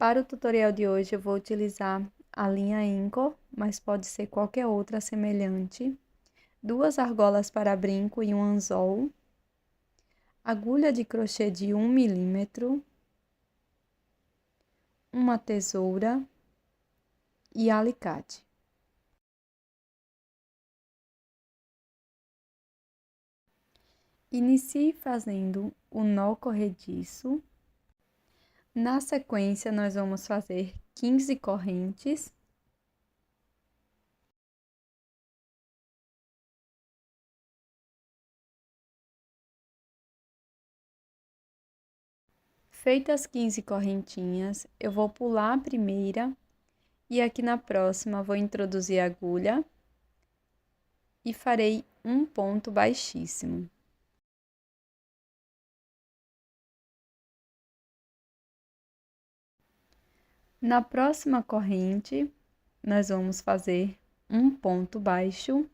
Para o tutorial de hoje, eu vou utilizar a linha Anchor, mas pode ser qualquer outra semelhante, 2 argolas para brinco e um anzol, agulha de crochê de 1 milímetro, uma tesoura e alicate. Inicie fazendo o nó corrediço. Na sequência, nós vamos fazer 15 correntes. Feitas as 15 correntinhas, eu vou pular a primeira e aqui na próxima vou introduzir a agulha e farei um ponto baixíssimo. Na próxima corrente, nós vamos fazer um ponto baixo.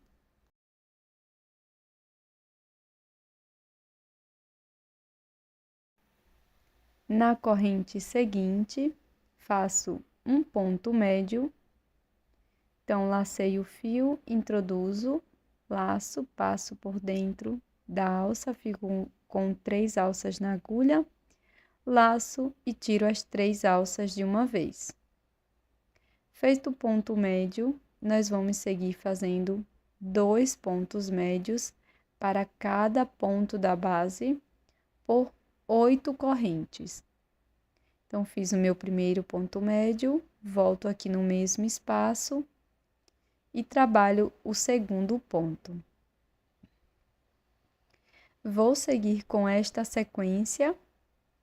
Na corrente seguinte, faço um ponto médio. Então, lacei o fio, introduzo, laço, passo por dentro da alça, fico com 3 alças na agulha, laço e tiro as 3 alças de uma vez. Feito o ponto médio, nós vamos seguir fazendo 2 pontos médios para cada ponto da base por 8 correntes. Então, fiz o meu primeiro ponto médio, volto aqui no mesmo espaço e trabalho o segundo ponto. Vou seguir com esta sequência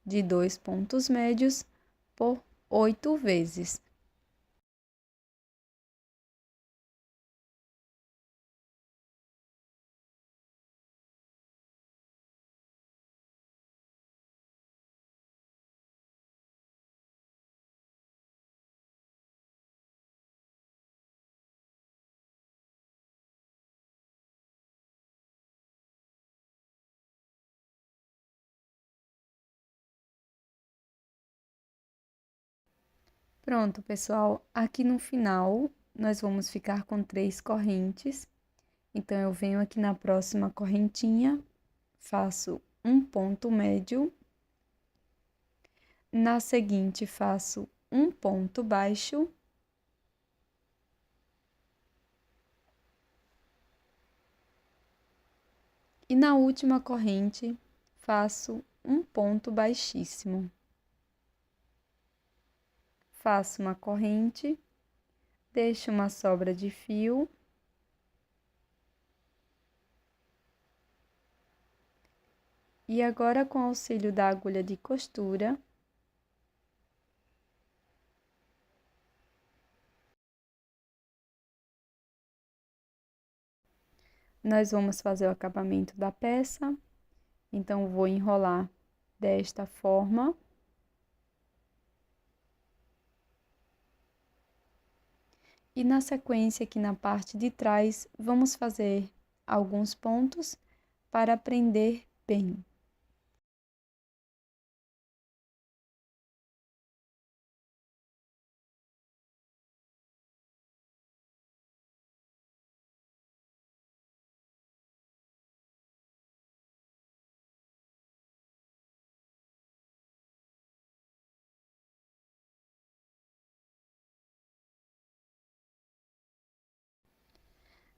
de 2 pontos médios por 8 vezes. Pronto, pessoal, aqui no final nós vamos ficar com 3 correntes. Então, eu venho aqui na próxima correntinha, faço um ponto médio. Na seguinte, faço um ponto baixo. E na última corrente, faço um ponto baixíssimo. Faço uma corrente, deixo uma sobra de fio. E agora, com auxílio da agulha de costura, nós vamos fazer o acabamento da peça. Então, vou enrolar desta forma. E na sequência, aqui na parte de trás, vamos fazer alguns pontos para prender bem.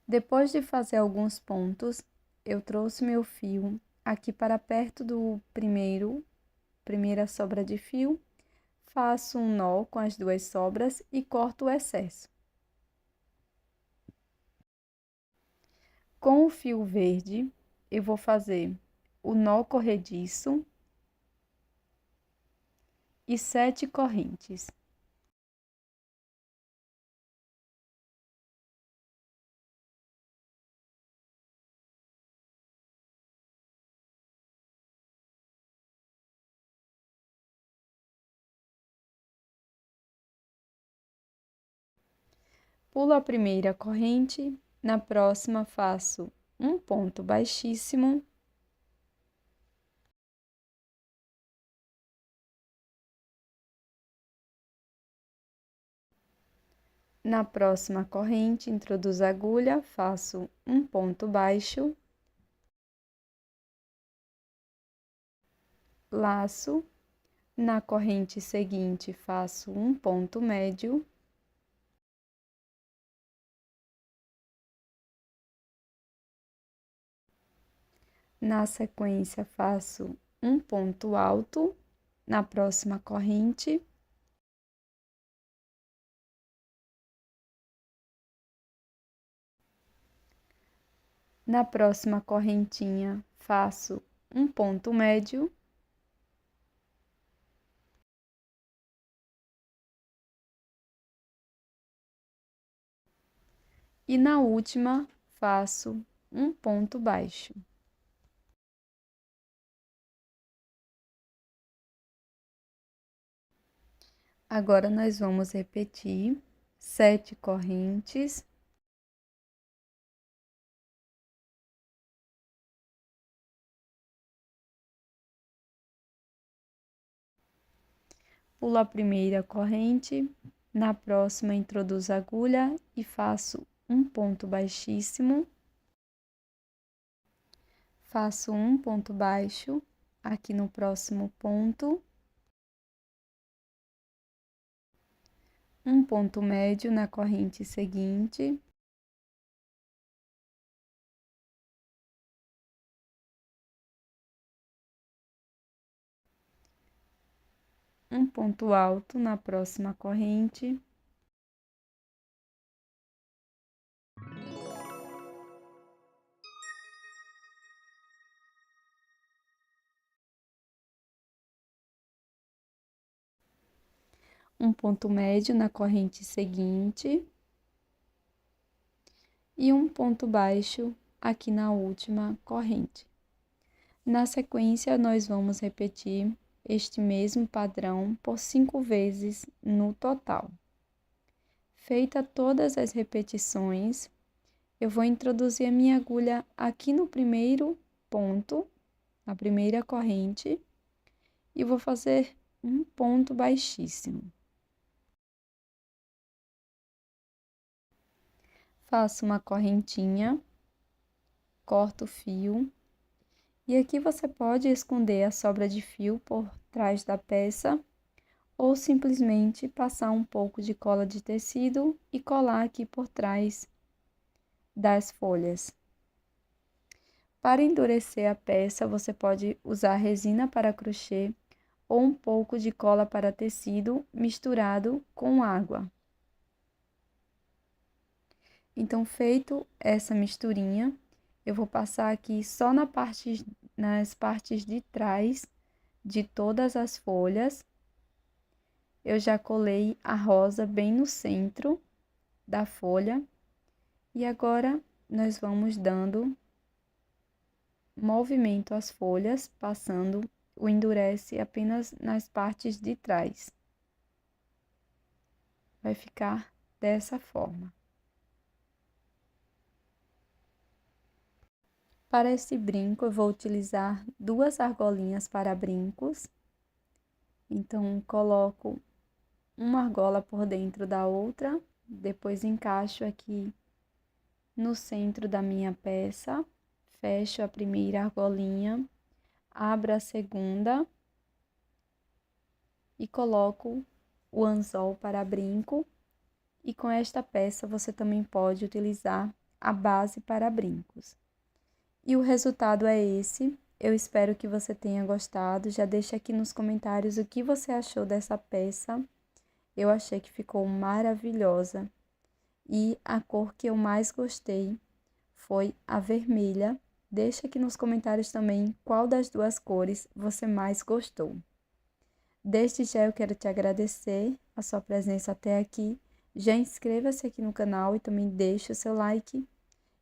Depois de fazer alguns pontos, eu trouxe meu fio aqui para perto do primeira sobra de fio, faço um nó com as 2 sobras e corto o excesso. Com o fio verde, eu vou fazer o nó corrediço e 7 correntes. Pulo a primeira corrente, na próxima faço um ponto baixíssimo. Na próxima corrente, introduzo a agulha, faço um ponto baixo, laço. Na corrente seguinte, faço um ponto médio. Na sequência, faço um ponto alto na próxima corrente. Na próxima correntinha, faço um ponto médio. E na última, faço um ponto baixo. Agora, nós vamos repetir 7 correntes. Pulo a primeira corrente, na próxima introduzo a agulha e faço um ponto baixíssimo. Faço um ponto baixo aqui no próximo ponto. Um ponto médio na corrente seguinte. Um ponto alto na próxima corrente. Um ponto médio na corrente seguinte. E um ponto baixo aqui na última corrente. Na sequência, nós vamos repetir este mesmo padrão por 5 vezes no total. Feita todas as repetições, eu vou introduzir a minha agulha aqui no primeiro ponto, na primeira corrente, e vou fazer um ponto baixíssimo. Faço uma correntinha, corto o fio, e aqui você pode esconder a sobra de fio por trás da peça, ou simplesmente passar um pouco de cola de tecido e colar aqui por trás das folhas. Para endurecer a peça, você pode usar resina para crochê ou um pouco de cola para tecido misturado com água. Então, feito essa misturinha, eu vou passar aqui só nas partes de trás de todas as folhas. Eu já colei a rosa bem no centro da folha. E agora, nós vamos dando movimento às folhas, passando o endurece apenas nas partes de trás. Vai ficar dessa forma. Para esse brinco, eu vou utilizar 2 argolinhas para brincos. Então, coloco uma argola por dentro da outra, depois encaixo aqui no centro da minha peça, fecho a primeira argolinha, abro a segunda e coloco o anzol para brinco. E com esta peça você também pode utilizar a base para brincos. E o resultado é esse. Eu espero que você tenha gostado. Já deixa aqui nos comentários o que você achou dessa peça. Eu achei que ficou maravilhosa. E a cor que eu mais gostei foi a vermelha. Deixa aqui nos comentários também qual das 2 cores você mais gostou. Desde já eu quero te agradecer a sua presença até aqui. Já inscreva-se aqui no canal e também deixe o seu like.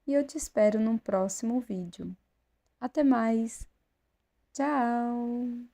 E eu te espero no próximo vídeo. Até mais! Tchau!